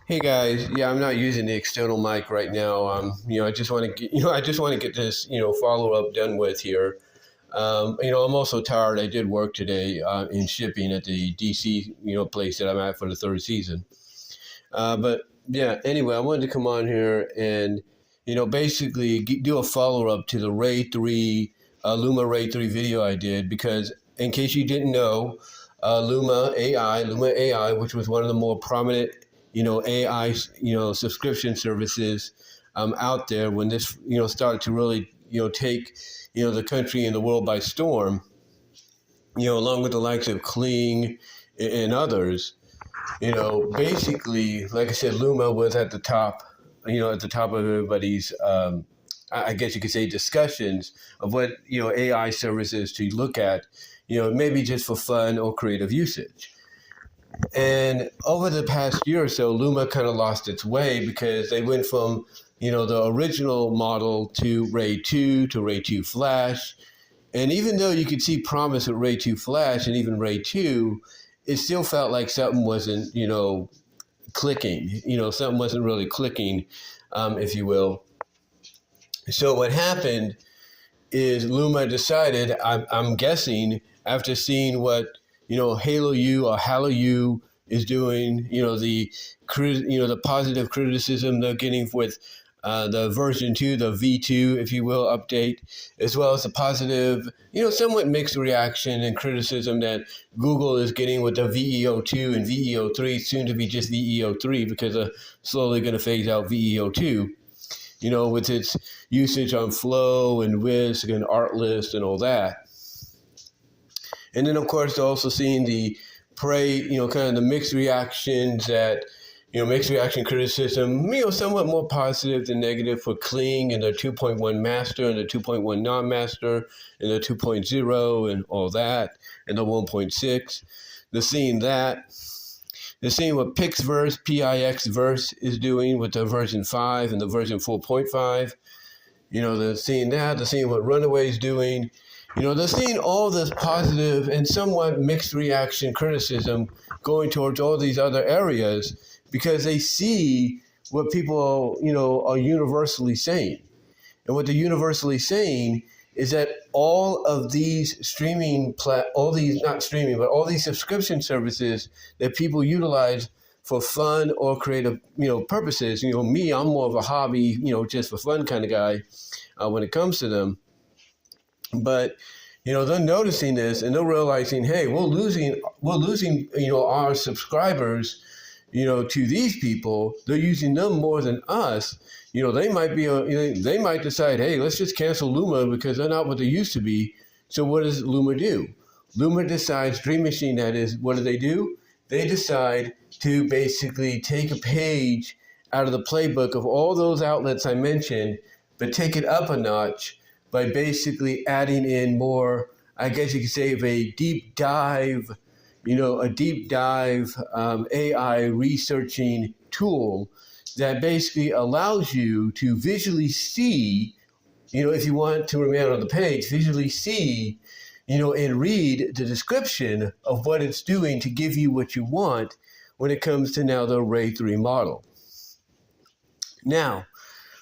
Hey guys, yeah, I'm not using the external mic right now. I just want to get, I just want to get this, follow up done with here. I'm also tired. I did work today in shipping at the DC, place that I'm at for the third season. But yeah, anyway, I wanted to come on here and, basically do a follow up to the RAY3, Luma RAY3 video I did because in case you didn't know, Luma AI, which was one of the more prominent AI, subscription services out there when this, started to really, take, the country and the world by storm, along with the likes of Kling and others, basically, like I said, Luma was at the top, at the top of everybody's, I guess you could say, discussions of what, AI services to look at, maybe just for fun or creative usage. And over the past year or so, Luma kind of lost its way because they went from, the original model to RAY 2 to RAY 2 Flash. And even though you could see promise with RAY 2 Flash and even RAY 2, it still felt like something wasn't, clicking. Something wasn't really clicking, if you will. So what happened is Luma decided, I'm guessing, after seeing what Halo U or Halo U is doing, the positive criticism they're getting with the version 2, the V2, if you will, update, as well as the positive, somewhat mixed reaction and criticism that Google is getting with the VEO2 and VEO3, soon to be just VEO3 because they're slowly going to phase out VEO2, with its usage on Flow and Whisk and Artlist and all that. And then, of course, also seeing the kind of the mixed reactions that, mixed reaction criticism, somewhat more positive than negative for Kling and the 2.1 master and the 2.1 non-master and the 2.0 and all that, and the 1.6. They're seeing that. They're seeing what Pixverse is doing with the version 5 and the version 4.5. They're seeing that. They're seeing what Runaway is doing. They're seeing all this positive and somewhat mixed reaction criticism going towards all these other areas because they see what people, are universally saying. And what they're universally saying is that all of these all these subscription services that people utilize for fun or creative, purposes. Me, I'm more of a hobby, just for fun kind of guy when it comes to them. But they're noticing this and they're realizing, hey, we're losing our subscribers, to these people. They're using them more than us. They might they might decide, hey, let's just cancel Luma because they're not what they used to be. So what does Luma do? Luma decides, Dream Machine, that is, what do? They decide to basically take a page out of the playbook of all those outlets I mentioned, but take it up a notch by basically adding in more, I guess you could say, of a deep dive, AI researching tool that basically allows you to visually see, if you want to remain on the page, visually see, and read the description of what it's doing to give you what you want when it comes to now the RAY3 model. Now,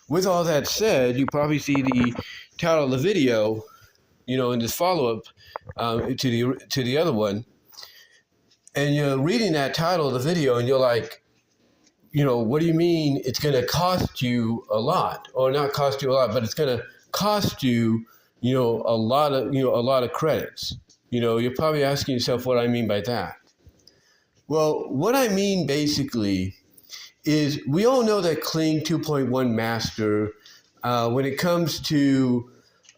with all that said, you probably see the title of the video, in this follow-up to the other one, and you're reading that title of the video, and you're like, what do you mean it's going to cost you a lot, or not cost you a lot, but it's going to cost you, a lot of credits. You're probably asking yourself what I mean by that. Well, what I mean basically is we all know that Kling 2.1 Master, when it comes to,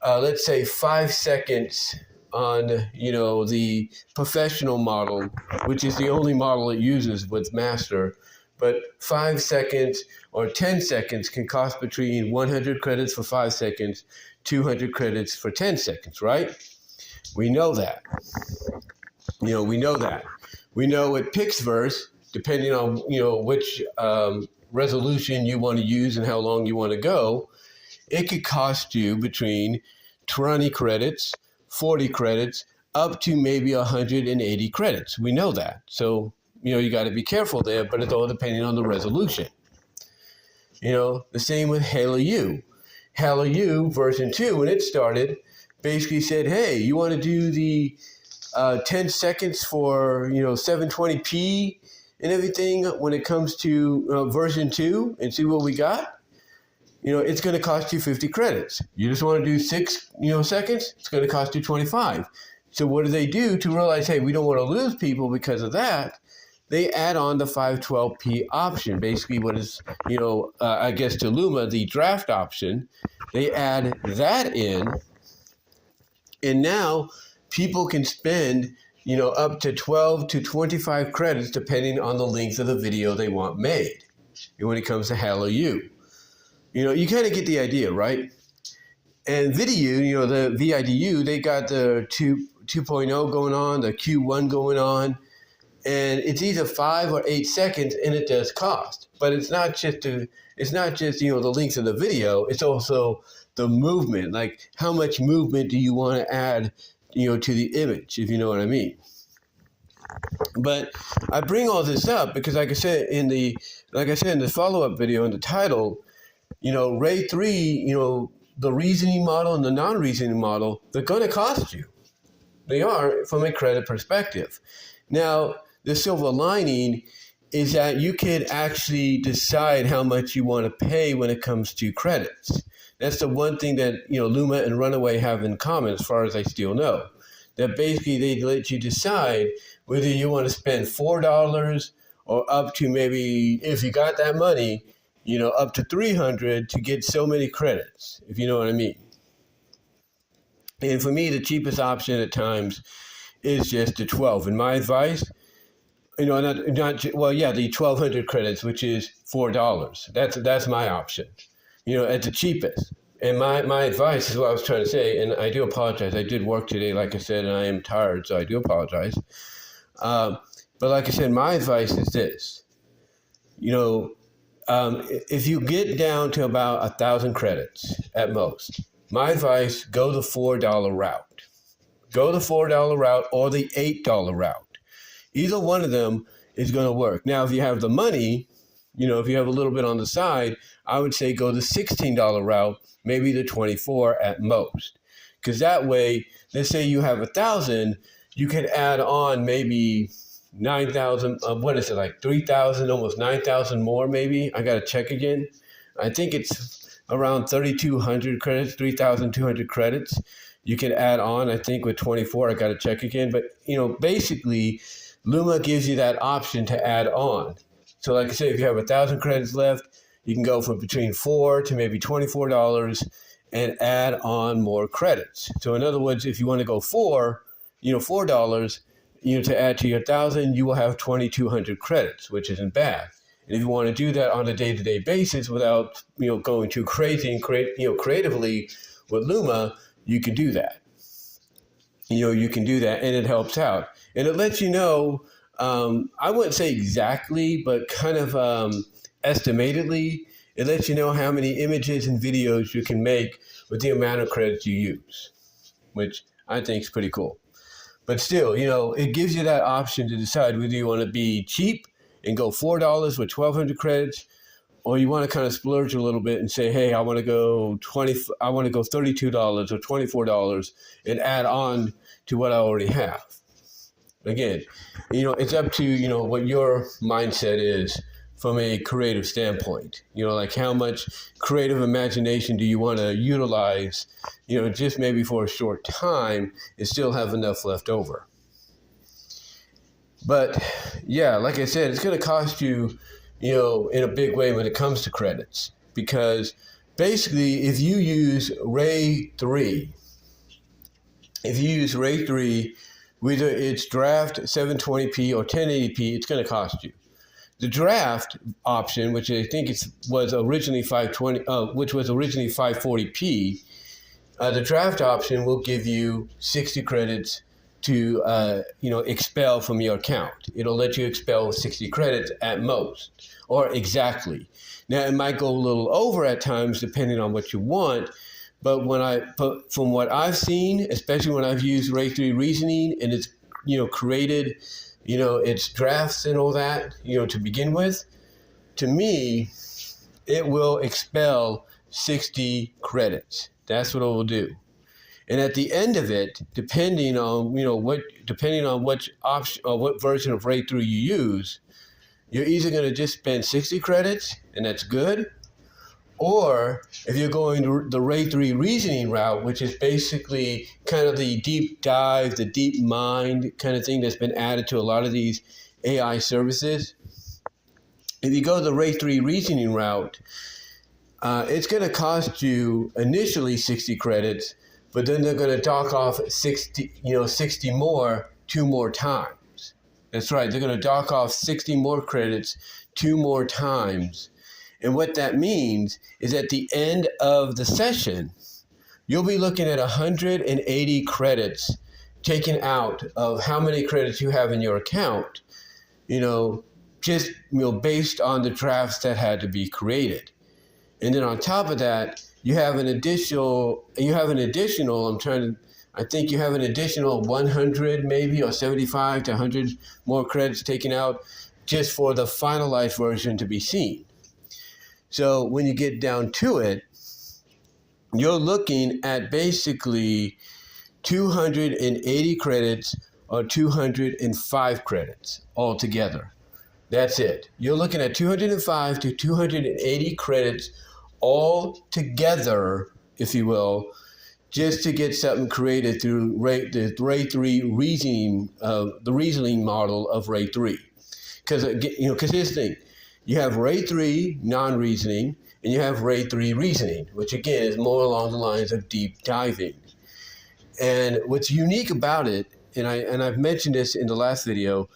let's say, 5 seconds on, the professional model, which is the only model it uses with Master, but 5 seconds or 10 seconds can cost between 100 credits for 5 seconds, 200 credits for 10 seconds, right? We know that. We know that. We know with Pixverse, depending on, which resolution you want to use and how long you want to go, it could cost you between 20 credits, 40 credits, up to maybe 180 credits. We know that. So, you got to be careful there, but it's all depending on the resolution. The same with Halo U. Halo U version 2, when it started, basically said, hey, you want to do the 10 seconds for 720p and everything when it comes to version 2 and see what we got? It's going to cost you 50 credits. You just want to do 6 seconds, it's going to cost you 25. So what do they do to realize, hey, we don't want to lose people because of that? They add on the 512p option, basically what is, I guess to Luma, the draft option. They add that in, and now people can spend, up to 12 to 25 credits depending on the length of the video they want made. And when it comes to Halo U, you kind of get the idea, right? And VidU, the VIDU, they got the 2.0 going on, the Q1 going on, and it's either 5 or 8 seconds, and it does cost. But it's not just the length of the video. It's also the movement. Like how much movement do you want to add, to the image, if you know what I mean. But I bring all this up because, like I said in the follow-up video in the title, RAY3, the reasoning model and the non-reasoning model, they're going to cost you. They are from a credit perspective. Now, the silver lining is that you can actually decide how much you want to pay when it comes to credits. That's the one thing that, Luma and Runaway have in common, as far as I still know. That basically they let you decide whether you want to spend $4 or up to maybe, if you got that money, up to $300 to get so many credits, if you know what I mean. And for me, the cheapest option at times is just the 12. And my advice, the 1,200 credits, which is $4. That's my option, at the cheapest. And my advice is what I was trying to say, and I do apologize. I did work today, like I said, and I am tired, so I do apologize. But like I said, my advice is this. If you get down to about 1,000 credits at most, my advice, go the $4 route. Go the $4 route or the $8 route. Either one of them is going to work. Now, if you have the money, if you have a little bit on the side, I would say go the $16 route, maybe the 24 at most. Because that way, let's say you have 1,000, you can add on maybe 9,000, like 3,000, almost 9,000 more maybe. I got to check again. I think it's around 3,200 credits, 3,200 credits. You can add on, I think with 24, I got to check again. But, basically, Luma gives you that option to add on. So like I said, if you have 1,000 credits left, you can go from between $4 to maybe $24 and add on more credits. So in other words, if you want to go $4, to add to your 1,000, you will have 2,200 credits, which isn't bad. And if you want to do that on a day-to-day basis without, going too crazy and creatively with Luma, you can do that. You can do that, and it helps out. And it lets you know, I wouldn't say exactly, but kind of estimatedly, it lets you know how many images and videos you can make with the amount of credits you use, which I think is pretty cool. But still, it gives you that option to decide whether you want to be cheap and go $4 with 1,200 credits, or you want to kind of splurge a little bit and say, hey, I want to go $32 or $24 and add on to what I already have. Again, it's up to, what your mindset is from a creative standpoint. Like how much creative imagination do you want to utilize, just maybe for a short time and still have enough left over. But yeah, like I said, it's going to cost you, in a big way when it comes to credits, because basically if you use RAY3, whether it's draft 720p or 1080p, it's going to cost you. The draft option, which I think was originally 540p, the draft option will give you 60 credits to expel from your account. It'll let you expel 60 credits at most, or exactly. Now it might go a little over at times depending on what you want, but from what I've seen, especially when I've used RAY3 reasoning and it's created its drafts and all that, to begin with, to me, it will expel 60 credits. That's what it will do. And at the end of it, depending on which option or what version of RAY3 you use, you're either going to just spend 60 credits, and that's good, or if you're going the RAY3 reasoning route, which is basically kind of the deep dive, the deep mind kind of thing that's been added to a lot of these AI services. If you go the RAY3 reasoning route, it's going to cost you initially 60 credits, but then they're going to dock off 60 more 2 more times. That's right. They're going to dock off 60 more credits 2 more times. And what that means is at the end of the session, you'll be looking at 180 credits taken out of how many credits you have in your account, just based on the drafts that had to be created. And then on top of that, you have an additional, I think you have an additional 100 maybe, or 75 to 100 more credits taken out just for the finalized version to be seen. So when you get down to it, you're looking at basically 280 credits or 205 credits altogether. That's it. You're looking at 205 to 280 credits all together, if you will, just to get something created through the RAY3 reasoning, the reasoning model of RAY3. Because here's the thing. You have RAY3 non-reasoning, and you have RAY3 reasoning, which again is more along the lines of deep diving. And what's unique about it, and I've mentioned this in the last video,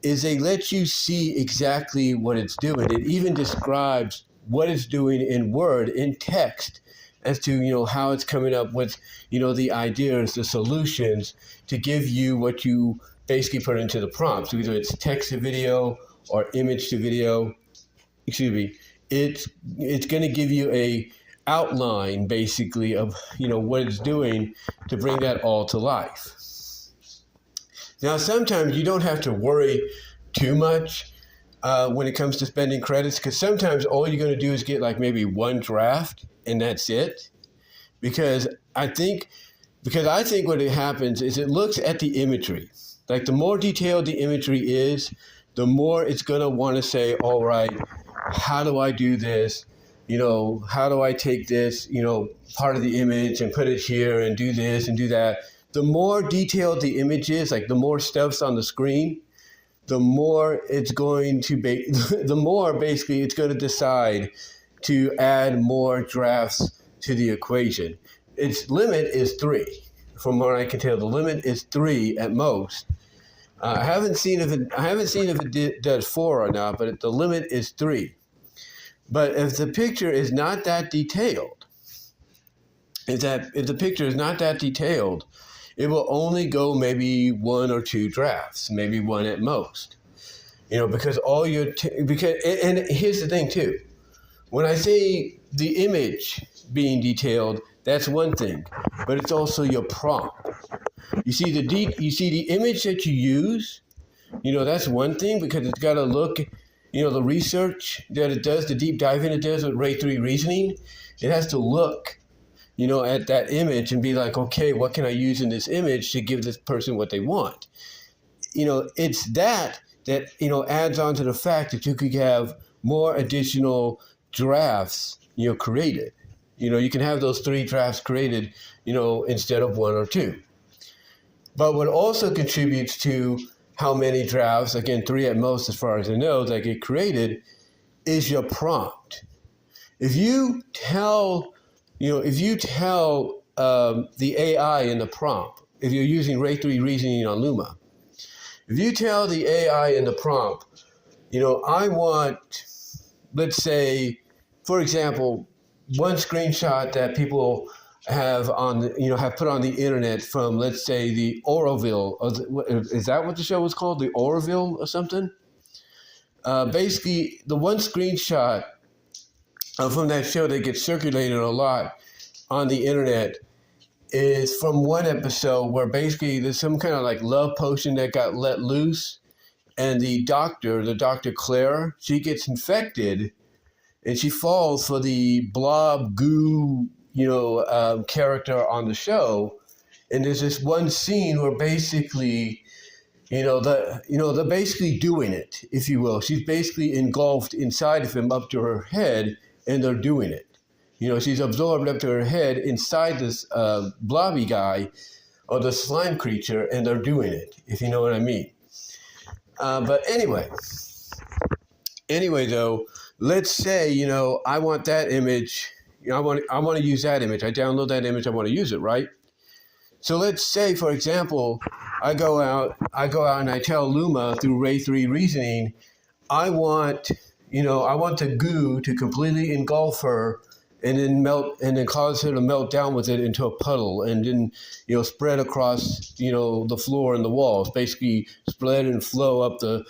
is they let you see exactly what it's doing. It even describes what it's doing in Word, in text, as to how it's coming up with the ideas, the solutions to give you what you basically put into the prompt. So either it's text to video or image to video. It's going to give you a outline basically of what it's doing to bring that all to life. Now sometimes you don't have to worry too much when it comes to spending credits, because sometimes all you're going to do is get like maybe one draft and that's it. Because I think what happens is it looks at the imagery. Like the more detailed the imagery is, the more it's going to want to say, all right, how do I do this? How do I take this, part of the image and put it here and do this and do that? The more detailed the image is, like the more stuff's on the screen, the more it's going to be, the more basically it's going to decide to add more drafts to the equation. Its limit is 3. From what I can tell, the limit is 3 at most. I haven't seen if it does 4 or not, but the limit is 3. But if the picture is not that detailed, if the picture is not that detailed, it will only go maybe 1 or 2 drafts, maybe 1 at most. Because and here's the thing too. When I say the image being detailed, that's one thing, but it's also your prompt. You see the image that you use, that's one thing, because it's got to look, the research that it does, the deep diving it does with RAY3 reasoning, it has to look, at that image and be like, okay, what can I use in this image to give this person what they want? It's that adds on to the fact that you could have more additional drafts, created. You can have those 3 drafts created, instead of 1 or 2. But what also contributes to how many drafts, again, 3 at most as far as I know, that get created, is your prompt. If you tell the AI in the prompt, if you're using RAY3 reasoning on Luma, if you tell the AI in the prompt, I want, let's say, for example, one screenshot that people have have put on the internet from, let's say, the Oroville, is that what the show was called? The Oroville or something? Basically, the one screenshot from that show that gets circulated a lot on the internet is from one episode where basically there's some kind of like love potion that got let loose and the Dr. Claire, she gets infected, and she falls for the blob goo, character on the show. And there's this one scene where basically, they're basically doing it, if you will. She's basically engulfed inside of him up to her head, and they're doing it. She's absorbed up to her head inside this blobby guy or the slime creature, and they're doing it, if you know what I mean. But anyway, though, let's say, I want that image. I want to use that image. I download that image. I want to use it, right? So let's say, for example, I go out and I tell Luma through RAY3 reasoning, I want the goo to completely engulf her and then melt, and then cause her to melt down with it into a puddle, and then, spread across, the floor and the walls, basically spread and flow up the,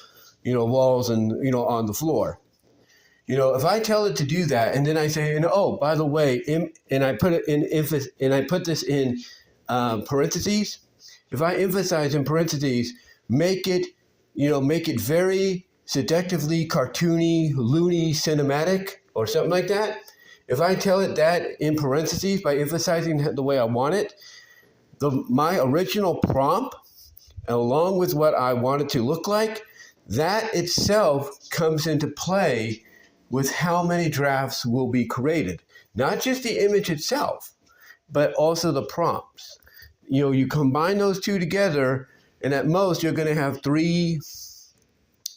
walls and, on the floor. If I tell it to do that, and then I say, oh, by the way, and I put it in emphasis, and I put this in parentheses. If I emphasize in parentheses, make it very seductively cartoony, loony, cinematic, or something like that. If I tell it that in parentheses by emphasizing the way I want it, my original prompt, along with what I want it to look like, that itself comes into play with how many drafts will be created. Not just the image itself, but also the prompts. You combine those two together, and at most you're going to have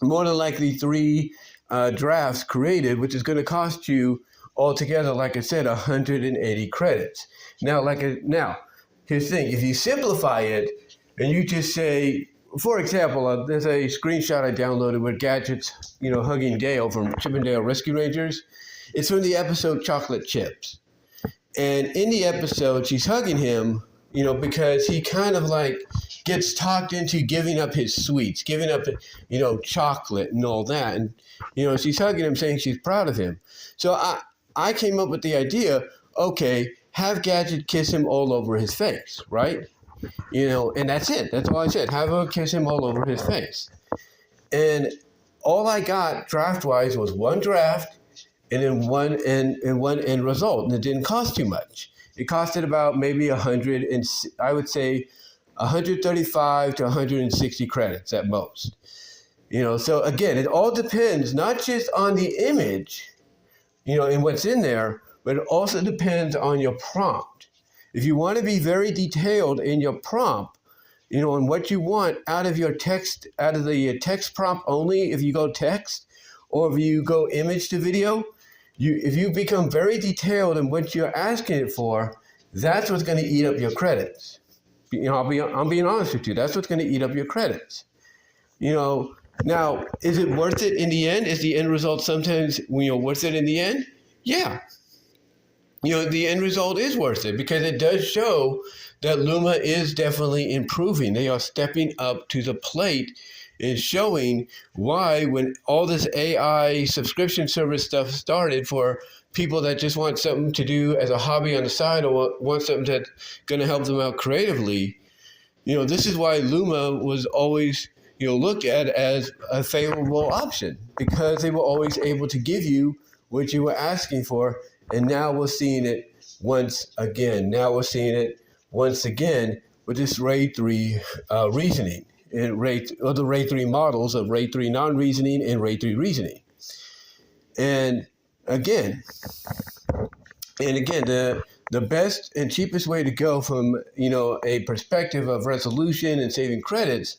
more than likely three drafts created, which is going to cost you altogether, like I said, 180 credits. Now, here's the thing. If you simplify it and you just say, for example, there's a screenshot I downloaded with Gadget's, hugging Dale from Chip 'n Dale Rescue Rangers. It's from the episode Chocolate Chips. And in the episode, she's hugging him, because he kind of like gets talked into giving up his sweets, giving up, chocolate and all that. And, she's hugging him, saying she's proud of him. So I came up with the idea, okay, have Gadget kiss him all over his face, right? And that's it. That's all I said. Have her kiss him all over his face. And all I got draft-wise was one draft and then one end result. And it didn't cost too much. It costed about maybe 135 to 160 credits at most. So again, it all depends not just on the image, and what's in there, but it also depends on your prompt. If you want to be very detailed in your prompt, on what you want out of the text prompt only, if you go text, or if you go image to video, if you become very detailed in what you're asking it for, that's what's going to eat up your credits. I'm being honest with you. That's what's going to eat up your credits. Now, is it worth it in the end? Is the end result sometimes worth it in the end? Yeah. The end result is worth it because it does show that Luma is definitely improving. They are stepping up to the plate and showing why, when all this AI subscription service stuff started for people that just want something to do as a hobby on the side or want something that's going to help them out creatively, this is why Luma was always looked at as a favorable option, because they were always able to give you what you were asking for. And now we're seeing it once again. With this RAY3 reasoning, and the RAY3 models of RAY3 non-reasoning and RAY3 reasoning. And again, the best and cheapest way to go from a perspective of resolution and saving credits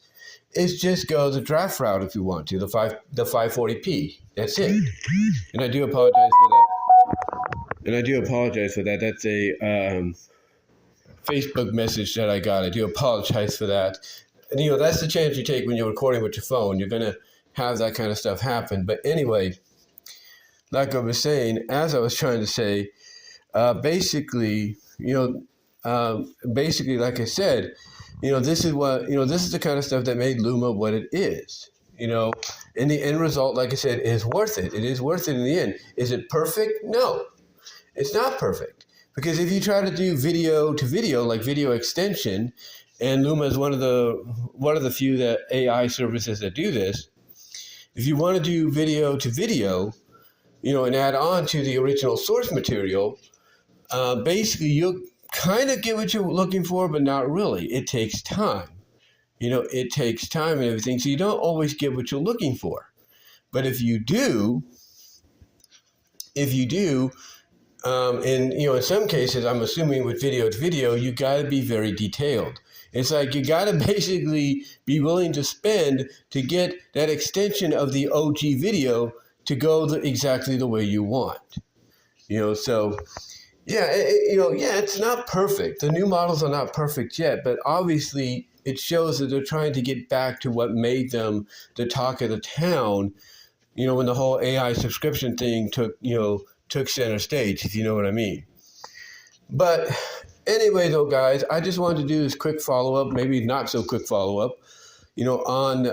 is just go the draft route if you want to, the 540p. That's it. And I do apologize for that. That's a Facebook message that I got. I do apologize for that. And, that's the chance you take when you're recording with your phone. You're going to have that kind of stuff happen. But anyway, like I was saying, as I was trying to say, basically, like I said, this is the kind of stuff that made Luma what it is. And the end result, like I said, is worth it. It is worth it in the end. Is it perfect? No, it's not perfect. Because if you try to do video to video, like video extension, and Luma is one of the few AI services that do this, If you want to do video to video, and add on to the original source material, basically you'll kind of get what you're looking for, but not really. It takes time. It takes time and everything, so you don't always get what you're looking for. But if you do, and in some cases, I'm assuming with video to video, you got to be very detailed. It's like you got to basically be willing to spend to get that extension of the OG video to go exactly the way you want. So it's not perfect. The new models are not perfect yet, but obviously it shows that they're trying to get back to what made them the talk of the town, when the whole AI subscription thing took center stage, if you know what I mean. But anyway, though, guys, I just wanted to do this quick follow-up, maybe not so quick follow-up, on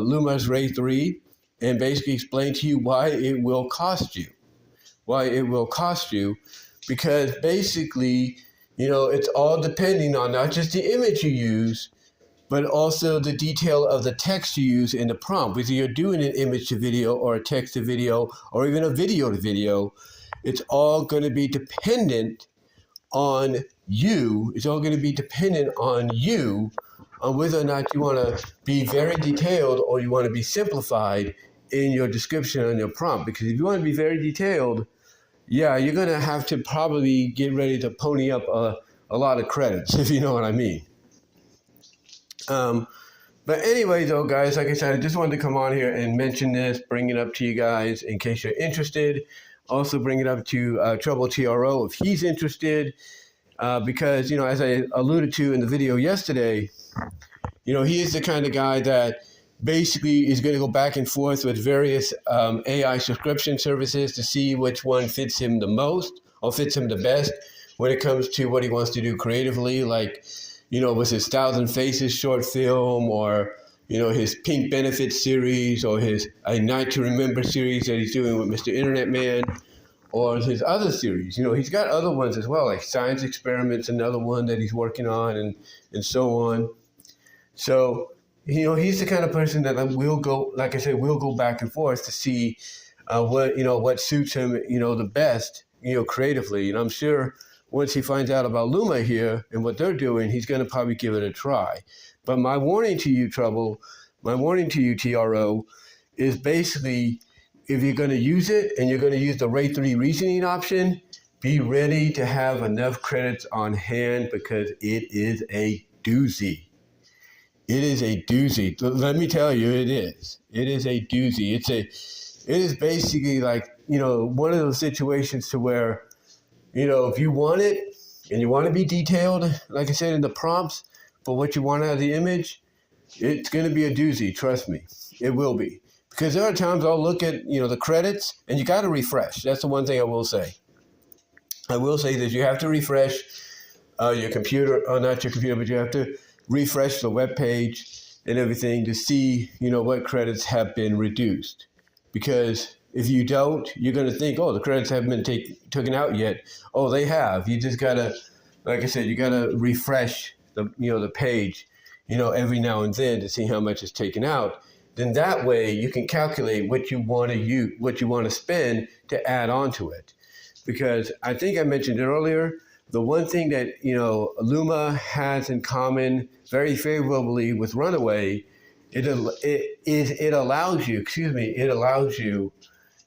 Luma's RAY3, and basically explain to you why it will cost you. Because basically, it's all depending on not just the image you use, but also the detail of the text you use in the prompt. Whether you're doing an image to video or a text to video or even a video to video, it's all going to be dependent on you. It's all going to be dependent on you, on whether or not you want to be very detailed or you want to be simplified in your description on your prompt. Because if you want to be very detailed, you're going to have to probably get ready to pony up a lot of credits, if you know what I mean. But anyway, though, guys, like I said, I just wanted to come on here and mention this, bring it up to you guys in case you're interested. Also bring it up to Trouble TRO if he's interested, because, as I alluded to in the video yesterday, he is the kind of guy that basically is going to go back and forth with various AI subscription services to see which one fits him the most or fits him the best when it comes to what he wants to do creatively, like, with his 1,000 Faces short film, or, his Pink Benefit series, or his A Night to Remember series that he's doing with Mr. Internet Man, or his other series. He's got other ones as well, like Science Experiments, another one that he's working on, and so on. So, he's the kind of person that will go, like I said, we'll go back and forth to see what suits him, the best, creatively. And I'm sure once he finds out about Luma here and what they're doing, he's going to probably give it a try. But my warning to you, TRO, is basically, if you're going to use it and you're going to use the RAY3 reasoning option, be ready to have enough credits on hand, because it is a doozy. It is a doozy. Let me tell you, it is. It is a doozy. It is basically like, one of those situations to where, if you want it and you want to be detailed, like I said, in the prompts for what you want out of the image, it's going to be a doozy. Trust me, it will be. Because there are times I'll look at, the credits, and you got to refresh. That's the one thing I will say. I will say that you have to refresh your computer, or not your computer, but you have to refresh the web page and everything to see, what credits have been reduced. Because if you don't, you're going to think, the credits haven't been taken out yet. Oh, they have. You just got to, like I said, you got to refresh the page, every now and then to see how much is taken out. Then that way you can calculate what you want to use, what you want to spend to add on to it. Because I think I mentioned it earlier, the one thing that, Luma has in common very favorably with Runaway, it allows you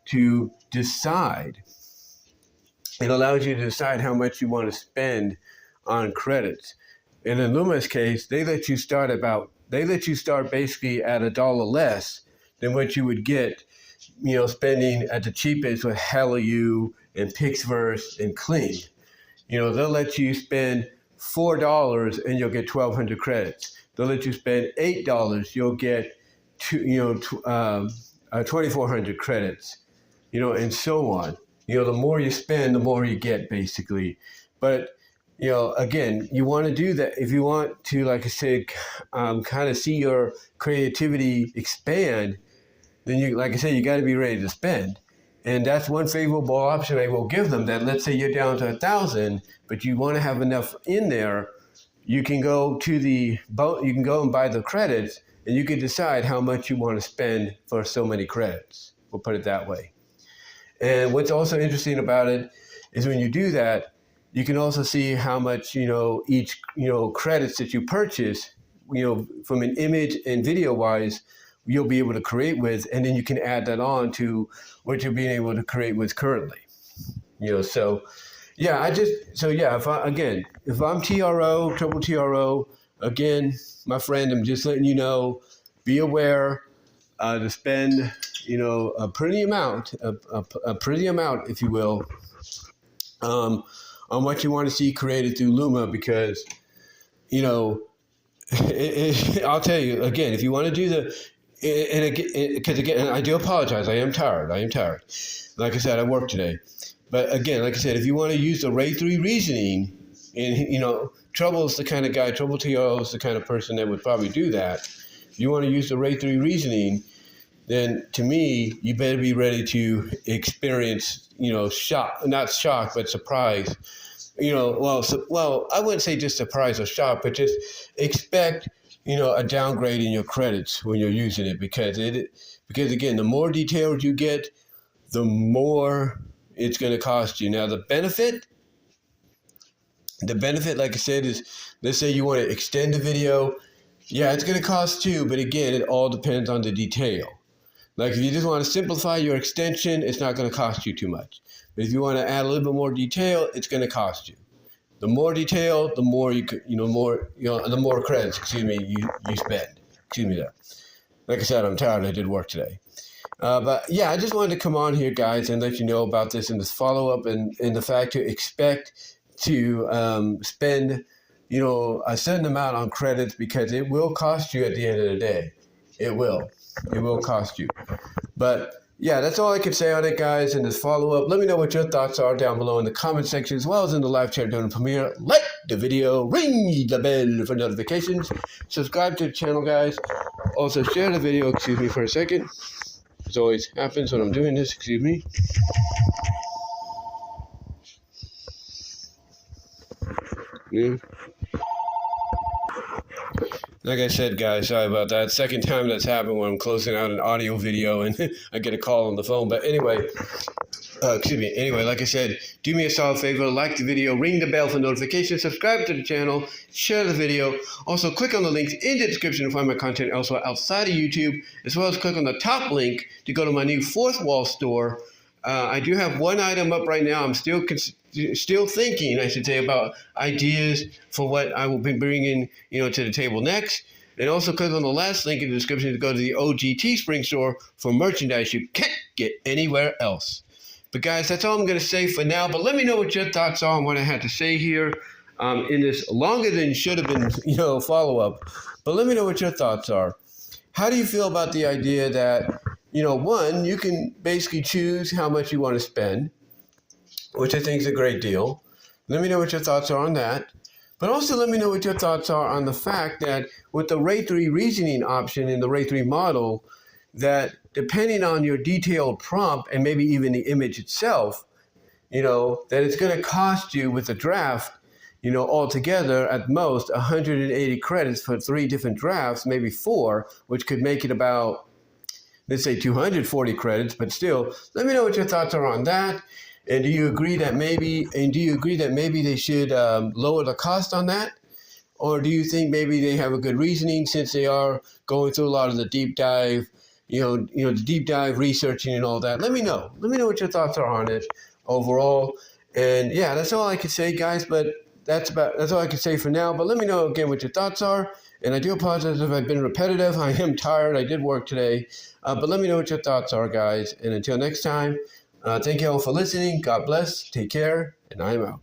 to decide. It allows you to decide how much you want to spend on credits. And in Luma's case, they let you start basically at $1 less than what you would get, spending at the cheapest with HelloU and Pixverse and Kling. They'll let you spend $4 and you'll get 1,200 credits. They'll let you spend $8, you'll get 2,400 credits, and so on. The more you spend, the more you get, basically. But, again, you want to do that if you want to, like I said, kind of see your creativity expand. Then you got to be ready to spend. And that's one favorable option I will give them, that let's say you're down to 1,000, but you want to have enough in there, you can go and buy the credits and you can decide how much you want to spend for so many credits. We'll put it that way. And what's also interesting about it is when you do that, you can also see how much, each, credits that you purchase, from an image and video wise, you'll be able to create with, and then you can add that on to what you're being able to create with currently. So yeah, if I'm TRO, triple TRO, again, my friend, I'm just letting you know, be aware to spend, a pretty amount, if you will, on what you want to see created through Luma, because, I'll tell you, again, if you want to do because again, I do apologize, I am tired. Like I said, I worked today. But again, like I said, if you want to use the RAY3 reasoning, and, Trouble is the kind of guy, Trouble TRO is the kind of person that would probably do that. If you want to use the RAY3 reasoning, then to me, you better be ready to experience, not shock, but surprise. Well, I wouldn't say just surprise or shock, but just expect, a downgrade in your credits when you're using it, because again, the more detailed you get, the more it's going to cost you. Now, the benefit, like I said, is, let's say you want to extend the video. Yeah, it's going to cost too, but again, it all depends on the detail. Like if you just want to simplify your extension, it's not going to cost you too much. But if you want to add a little bit more detail, it's going to cost you. The more detail, the more the more credits, you spend. Excuse me there. Like I said, I'm tired. I did work today. But yeah, I just wanted to come on here, guys, and let you know about this and this follow-up and the fact to expect to spend, a certain amount on credits, because it will cost you at the end of the day. It will cost you. But yeah, that's all I can say on it, guys, in this follow-up. Let me know what your thoughts are down below in the comment section, as well as in the live chat during the premiere. Like the video, ring the bell for notifications, subscribe to the channel, guys. Also share the video, excuse me for a second. This always happens when I'm doing this, excuse me. Yeah. Like I said, guys, sorry about that. Second time that's happened when I'm closing out an audio video and I get a call on the phone. But anyway, like I said, do me a solid favor, like the video, ring the bell for notifications, subscribe to the channel, share the video. Also, click on the links in the description to find my content elsewhere outside of YouTube, as well as click on the top link to go to my new Fourth Wall store. I do have one item up right now. I'm still thinking, I should say, about ideas for what I will be bringing, to the table next. And also click on the last link in the description to go to the OG Teespring store for merchandise you can't get anywhere else. But guys, that's all I'm going to say for now. But let me know what your thoughts are on what I had to say here in this longer than should have been, follow-up. But let me know what your thoughts are. How do you feel about the idea that, one, you can basically choose how much you want to spend, which I think is a great deal. Let me know what your thoughts are on that. But also let me know what your thoughts are on the fact that with the RAY3 reasoning option in the RAY3 model, that depending on your detailed prompt and maybe even the image itself, that it's going to cost you with the draft, altogether at most 180 credits for 3 different drafts, maybe 4, which could make it about, let's say 240 credits, but still, let me know what your thoughts are on that. And do you agree that maybe they should lower the cost on that? Or do you think maybe they have a good reasoning since they are going through a lot of the deep dive, the deep dive researching and all that? Let me know. Let me know what your thoughts are on it overall. And yeah, that's all I can say, guys, but that's all I can say for now. But let me know again what your thoughts are. And I do apologize if I've been repetitive. I am tired. I did work today. But let me know what your thoughts are, guys. And until next time, thank you all for listening. God bless. Take care. And I'm out.